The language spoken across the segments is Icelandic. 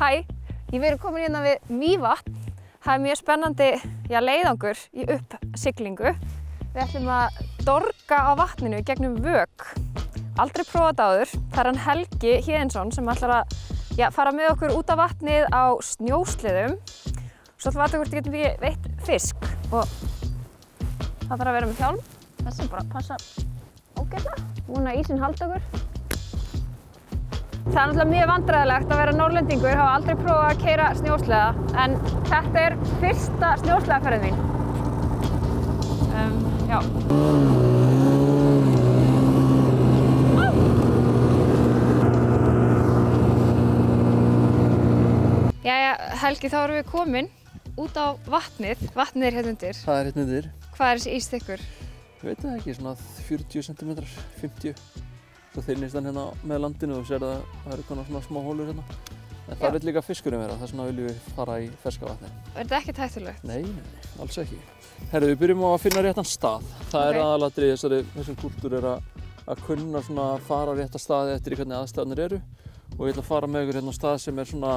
Hæ, ég verið komin hérna við Mývatn. Það mjög spennandi leiðangur í uppsiglingu. Við ætlum að dorga á vatninu gegnum vök. Aldrei prófað áður. Það hann Helgi Héðinsson sem ætlar að fara með okkur út á vatnið á snjósleðum. Svo ætlum við að hvort getum við veitt fisk. Og það þarf að vera með hjálm. Þessi bara passa ágætlega. Vona ísinn haldi okkur. Það náttúrulega mjög vandræðilegt að vera Norrlendingur, hafa aldrei prófað að keyra snjósleða, en þetta fyrsta snjósleðaferðin mín. Jæja, Helgi, þá erum við komin út á vatnið. Vatnið hérna undir. Það hérna undir. Hvað þessi ís þykkur? Ég veit það ekki, svona 40 cm, 50. Svo þynnist hann hérna með landinu og sér að það eru konar svona smá hólur hérna. En það vil líka fiskurinn vera, þess vegna viljum við fara í ferska vatni. Er þetta ekkert hættulegt? Nei, alls ekki. Herru, við byrjum á að finna réttan stað. Það er aðalatriði þessum kúltúr að kunna svona fara á rétta staði eftir hvernig aðstæðanir eru. Og ég ætla að fara með ykkur hérna á stað sem er svona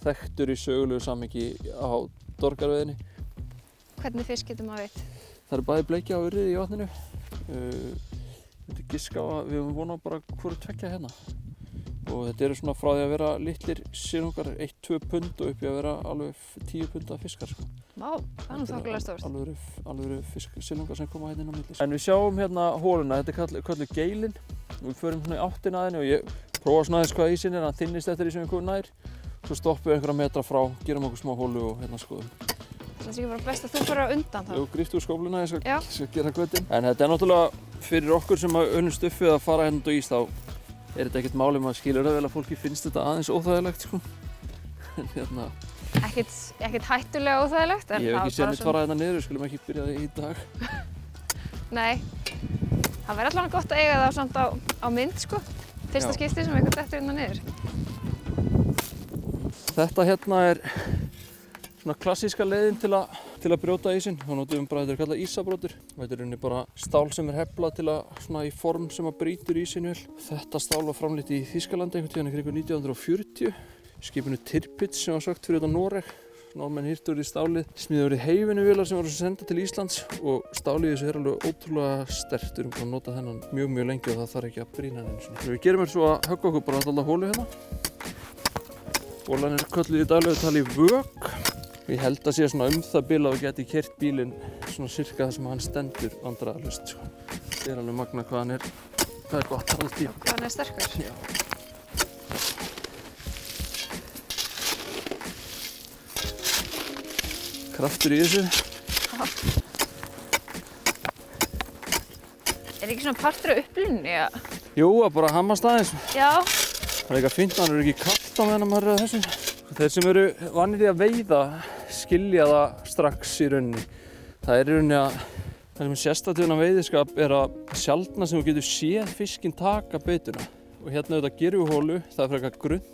þekktur í sögulegu samhengi á dorgarveiðinni. Hvernig fisk getur maður veitt? Það eru bæði bleikja og urriði í vatninu. Ég myndi giska á að við höfum vonað bara hvoru tveggja hérna. Og þetta eru svona frá því að vera litlir silungar, 1-2 pund og upp í að vera alveg 10 punda fiskar. Sko. Vá, það er nú þokkalega stórt. Alveg silungar sem koma hérna inn á milli. En við sjáum hérna hóluna, þetta er kölluð geilin. Við förum svona í áttina að henni og ég prófa svona aðeins hvað ísinn er, hann þynnist eftir því sem við komum nær. Svo stoppum við einhverja metra frá, gerum okkur smá hólu og hérna skoðum. Það sé ekki bara best að þú fyrir á undan þá. Jú, gríftu úr skófluna, ég skal gera götin. En þetta er náttúrulega fyrir okkur sem unnum stuffið að fara hérna út á ís, þá er þetta ekkert máli, maður skilur það vel að fólki finnst þetta aðeins óþægilegt, sko. En hérna... Ekkert hættulega óþægilegt, en ég hef ekki séð neitt fara hérna niður, við skulum ekki byrja það í dag. Nei, það verður allavega gott að eiga það samt á mynd, sko. Fyrsta skipti sem eitthvað dettur hérna niður. Þetta hérna er svona klassíska leiðin til að brjóta ísinn. Þá notum við bara, þetta er kallað ísabrótur. Þetta er rauninni bara stál sem er heflað til að svona í form sem að brýtur ísinn vel. Þetta stál var framleitt í Þýskalandi einhvern tíðan kring 1940. Skipinu Tirpitz sem var sökt fyrir þetta Noreg. Normenn hirtu úr í stálið, smíðu úr í Heifinu-vélar sem voru sendað til Íslands og stálið þessu er alveg ótrúlega sterkt. Við erum búin að nota þennan mjög lengi og það þarf ekki að brýna hann einu sinni. Við gerum þetta svo að höggva okkur bara alltaf hólu hérna. Hólan er kölluð í daglegu tali vök. Ég held að sé svona það bil að við geti keyrt bílinn svona cirka það sem hann stendur vandræðalaust. Sko. Þetta er alveg magna hvað er gott allt í. Hvað hann er sterkur? Já. Kraftur í þessu. Er ekki svona partur af upplunni? Jú, að bara hamast aðeins. Já. Það er eitthvað fínt, hann er ekki kallt á meðan maður er að þessu. Þeir sem eru vanir í að veiða skilja það strax í rauninni. Það er í rauninni að það sem er sérstakt við veiðiskap er að sjaldna sem þú getur séð fiskinn taka beituna. Og hérna auðvitað gerum við hólu, það er frekar grunnt,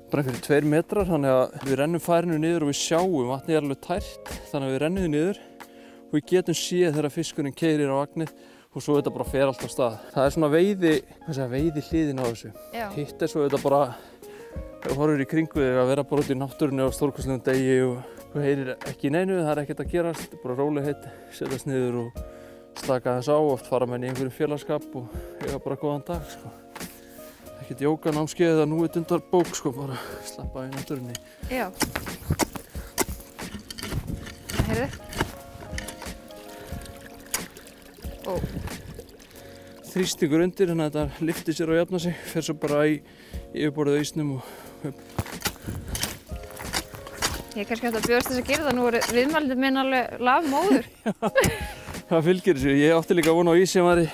bara einhverjir 2 metrar, þannig að við rennum færinu niður og við sjáum, vatnið er alveg tært, þannig að við rennum því niður og við getum séð þegar fiskurinn keyrir á vagnið og svo þetta bara fer allt á stað. Það er svona veiði hliðin á þessu. Já. Hitt er svo þetta bara, þegar þú horfir í kringu þig að vera bara út í náttúrunni á stórkostlegum degi og þú heyrir ekki neinu, það er ekkert að gerast, þetta er bara rólegheit, setjast niður og slaka þess á, oft fara menn í einhverjum félagskap og eiga bara góðan dag, sko. Ekkert jóga námskeið eða núvitundar bók, sko, bara slappa í náttúrunni. Já. Heyrðu. Ó. Þrýstingur undir, þannig að þetta lyftir sér og jafnar sig, fer svo bara í yfirborðið á ísnum og upp. Ég er kannski hægt að bjóðast þess að gera það, nú eru viðmælindin minn alveg lafmóður. Það fylgir þessu, ég átti líka að vona á ís sem væri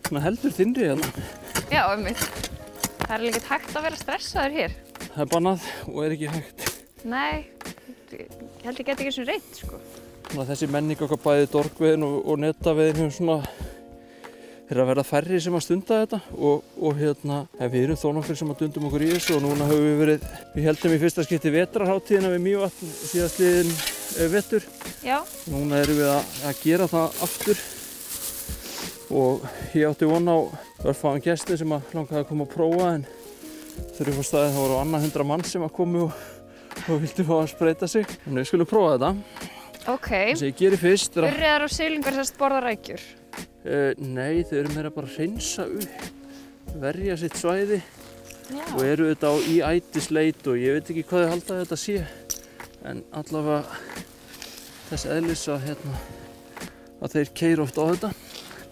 svona heldur þynnri hérna. Já, einmitt. Það er líka hægt að vera stressaður hér. Það er bannað og er ekki hægt. Nei, ég held ég geti ekki svona reynt, sko. Þessi menning okkar bæði dorgveiðin og netaveiðin hefur svona að verða færri sem að stunda þetta og hérna, við erum þó nokkur sem að dundum okkur í þessu og núna höfum við heldum í fyrsta skipti vetrarhátíðina við Mývatn síðastliðinn vetur. Já. Núna erum við að gera það aftur og ég átti von á örfáum gesti sem að langaði að koma að prófa en þegar ég fór staðið þá voru á annað 100 mann sem að komu og vildi fá að spreyta sig. Þannig við skulum prófa þetta. Ok. Það sem ég geri fyrst er að... Urriðar og silungar sérst borða rækjur? Nei, þau eru meira bara að hreinsa upp, verja sitt svæði. Já. Og eru þetta í ætisleit og ég veit ekki hvað þau halda að þetta sé. En allavega þess eðlis að, að þeir keyra oft á þetta.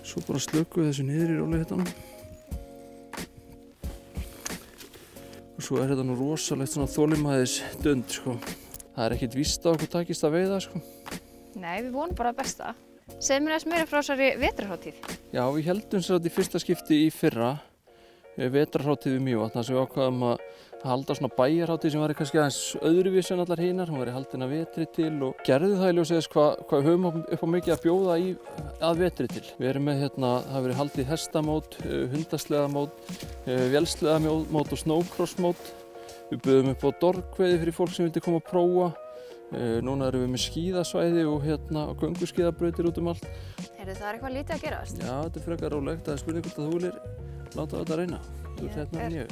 Svo bara slökum við þessu niður í rólegheitunum. Og svo er þetta nú rosalegt svona þolinmæðis dund, sko. Það er ekkert víst á okkur takist að veiða, sko. Nei, við vonum bara að besta. Segð mér aðeins meira frá þessari vetrarhátíð. Já, við heldum sér að í fyrsta skipti í fyrra vetrarhátíð við Mývatn, þar sem við ákvaðum að halda svona bæjarhátíð sem væri kannski aðeins öðruvísi en allar hinar. Hún væri haldin að vetri til og gerði það í ljósi þess hvað við höfum upp á mikið að bjóða að vetri til. Við erum með það hefur verið haldið hestamót, hundasleðamót, vélsleðamót og snowcrossmót. Við buðum upp á dorgveiði fyrir fólk sem vildi koma að prófa. Núna erum við með skíðasvæði og gönguskíðabrautir út um allt. Það er eitthvað lítið að gerast? Já, þetta er frekar rólegt. Það er spurning hvort að þú viljir láta þetta reyna. Þú er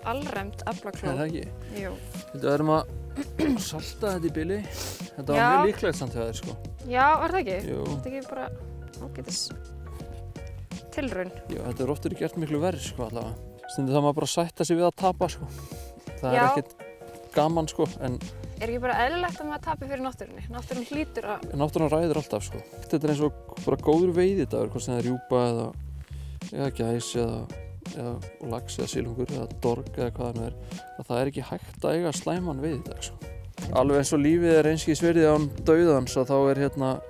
allræmt aflakló. Er það ekki? Jú. Við erum að salta þetta í bili. Þetta var mjög líklegt samt hjá þér, sko. Já, var það ekki? Jú. Þetta ekki bara ágætis tilraun. Já, þetta er oft gert miklu verri, sko, allavega. Stundum það maður bara að sætta sig við að tapa, sko. Það er ekkert gaman, sko, en... Er ekki bara eðlilegt að maður tapi fyrir náttúrunni? Náttúrun hlýtur að... Náttúran ræður alltaf, sko. Þetta er eins og bara góður veiðidagur, hvort sem það er rjúpa eða gæs eða lax eða silungur eða dorg eða hvað það nú er. Það er ekki hægt að eiga slæman veiðidag, sko. Alveg eins og lífið er einskis virði án dauðans, að þá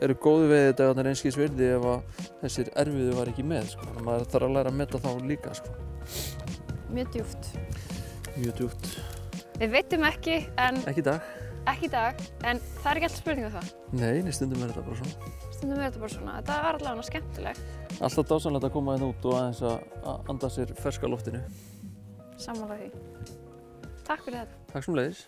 eru góðu veiðidagarnir einskis virði ef að þessir erfiðu var ekki með, sko. Þannig að maður þarf að læra að meta þá líka, sko. Mjög djúpt. Mjög djúpt. Við veitum ekki, en... Ekki í dag. Ekki í dag, en það er ekki alltaf spurning um það. Nei, stundum er þetta bara svona. Stundum er þetta bara svona. Þetta var allavega skemmtilegt. Alltaf dásamlegt að koma hérna út og aðeins að anda sér ferska loftinu. Sammála því. Takk fyrir þetta. Takk sem leiðis.